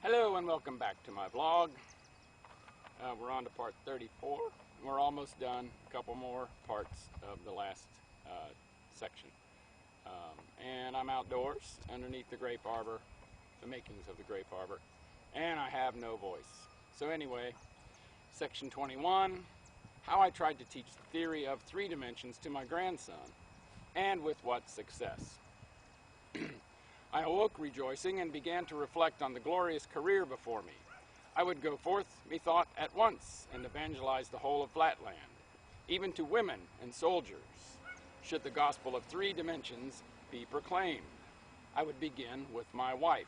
Hello and welcome back to my vlog. We're on to part 34. We're almost done. A couple more parts of the last section. And I'm outdoors underneath the grape arbor, the makings of the grape arbor, and I have no voice. So anyway, section 21, how I tried to teach the theory of three dimensions to my grandson, and with what success. I awoke rejoicing and began to reflect on the glorious career before me. I would go forth, methought, at once and evangelize the whole of Flatland, even to women and soldiers, should the gospel of three dimensions be proclaimed. I would begin with my wife.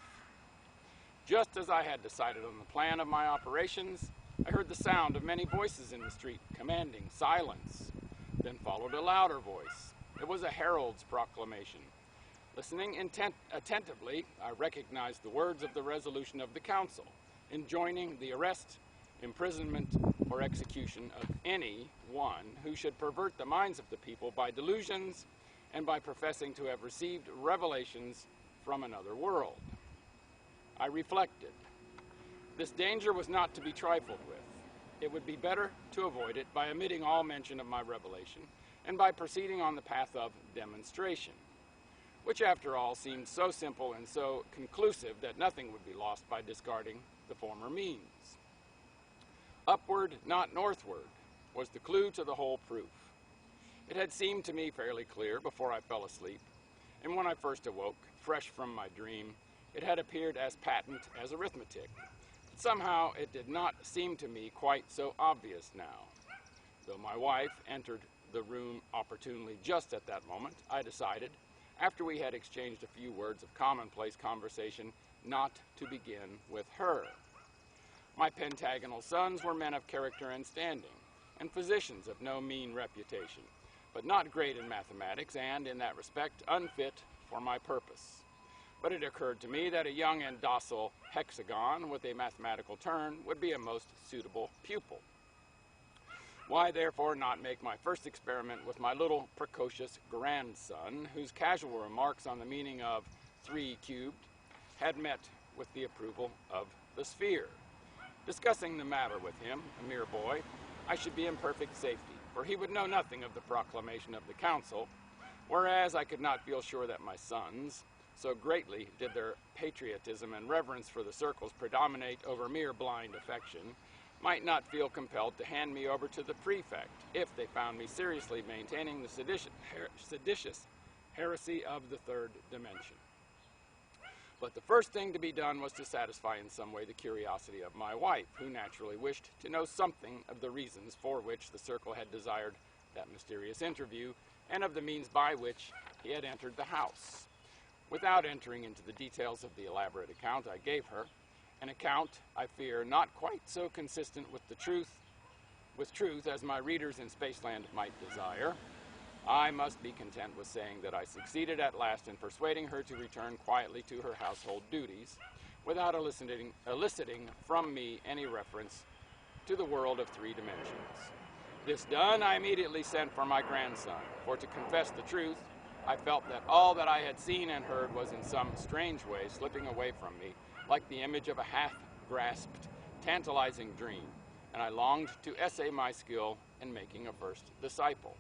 Just as I had decided on the plan of my operations, I heard the sound of many voices in the street commanding silence. Then followed a louder voice. It was a herald's proclamation. Listening attentively, I recognized the words of the resolution of the council, enjoining the arrest, imprisonment, or execution of any one who should pervert the minds of the people by delusions and by professing to have received revelations from another world. I reflected. This danger was not to be trifled with. It would be better to avoid it by omitting all mention of my revelation and by proceeding on the path of demonstration, which after all seemed so simple and so conclusive that nothing would be lost by discarding the former means. Upward, not northward, was the clue to the whole proof. It had seemed to me fairly clear before I fell asleep, and when I first awoke, fresh from my dream, it had appeared as patent as arithmetic. But somehow it did not seem to me quite so obvious now. Though my wife entered the room opportunely just at that moment, I decided, after we had exchanged a few words of commonplace conversation, not to begin with her. My pentagonal sons were men of character and standing, and physicians of no mean reputation, but not great in mathematics and, in that respect, unfit for my purpose. But it occurred to me that a young and docile hexagon with a mathematical turn would be a most suitable pupil. Why, therefore, not make my first experiment with my little precocious grandson, whose casual remarks on the meaning of 3 cubed had met with the approval of the sphere? Discussing the matter with him, a mere boy, I should be in perfect safety, for he would know nothing of the proclamation of the council, whereas I could not feel sure that my sons, so greatly did their patriotism and reverence for the circles predominate over mere blind affection, might not feel compelled to hand me over to the prefect if they found me seriously maintaining the seditious heresy of the third dimension. But the first thing to be done was to satisfy in some way the curiosity of my wife, who naturally wished to know something of the reasons for which the circle had desired that mysterious interview, and of the means by which he had entered the house. Without entering into the details of the elaborate account I gave her, an account, I fear, not quite so consistent with truth as my readers in Spaceland might desire, I must be content with saying that I succeeded at last in persuading her to return quietly to her household duties, without eliciting from me any reference to the world of three dimensions. This done, I immediately sent for my grandson, for to confess the truth, I felt that all that I had seen and heard was in some strange way slipping away from me, like the image of a half-grasped, tantalizing dream, and I longed to essay my skill in making a first disciple.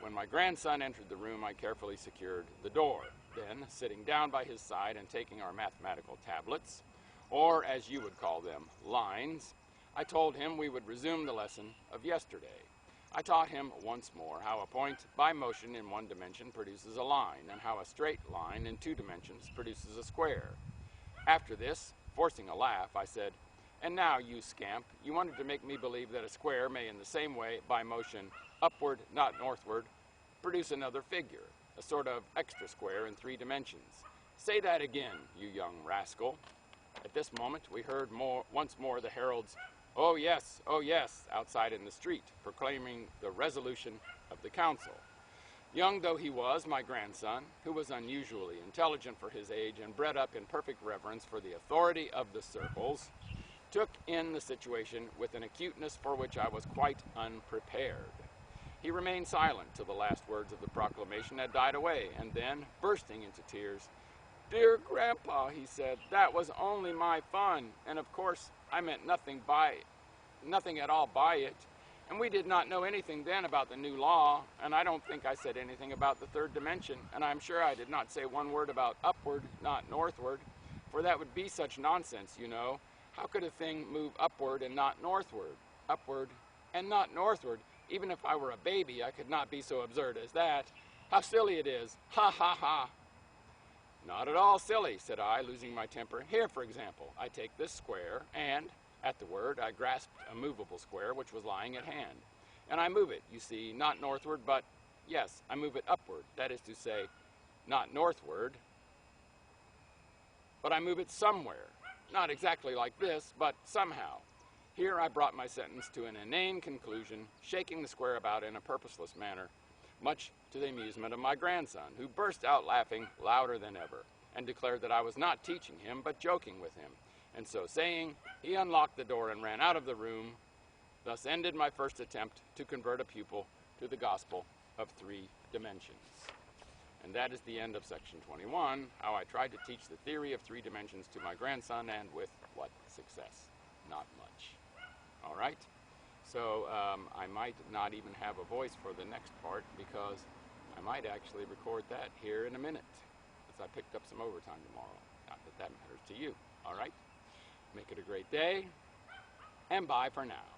When my grandson entered the room, I carefully secured the door. Then, sitting down by his side and taking our mathematical tablets, or as you would call them, lines, I told him we would resume the lesson of yesterday. I taught him once more how a point by motion in one dimension produces a line, and how a straight line in two dimensions produces a square. After this, forcing a laugh, I said, "And now, you scamp, you wanted to make me believe that a square may in the same way, by motion upward, not northward, produce another figure, a sort of extra square in three dimensions. Say that again, you young rascal." At this moment, we heard once more the herald's oh yes, outside in the street, proclaiming the resolution of the council. Young though he was, my grandson, who was unusually intelligent for his age and bred up in perfect reverence for the authority of the circles, took in the situation with an acuteness for which I was quite unprepared. He remained silent till the last words of the proclamation had died away, and then, bursting into tears, "Dear Grandpa," he said, "that was only my fun, and of course I meant nothing at all by it. And we did not know anything then about the new law, and I don't think I said anything about the third dimension, and I'm sure I did not say one word about upward, not northward, for that would be such nonsense, you know. How could a thing move upward and not northward? Upward and not northward? Even if I were a baby, I could not be so absurd as that. How silly it is! Ha ha ha!" "Not at all silly," said I, losing my temper. "Here, for example, I take this square, and at the word I grasped a movable square which was lying at hand. And I move it, you see, not northward, but, yes, I move it upward. That is to say, not northward, but I move it somewhere. Not exactly like this, but somehow." Here I brought my sentence to an inane conclusion, shaking the square about in a purposeless manner, much to the amusement of my grandson, who burst out laughing louder than ever, and declared that I was not teaching him, but joking with him. And so saying, he unlocked the door and ran out of the room. Thus ended my first attempt to convert a pupil to the gospel of 3 dimensions. And that is the end of section 21, how I tried to teach the theory of 3 dimensions to my grandson, and with what success? Not much. All right? So I might not even have a voice for the next part, because I might actually record that here in a minute, as I picked up some overtime tomorrow. Not that that matters to you. All right? Make it a great day, and bye for now.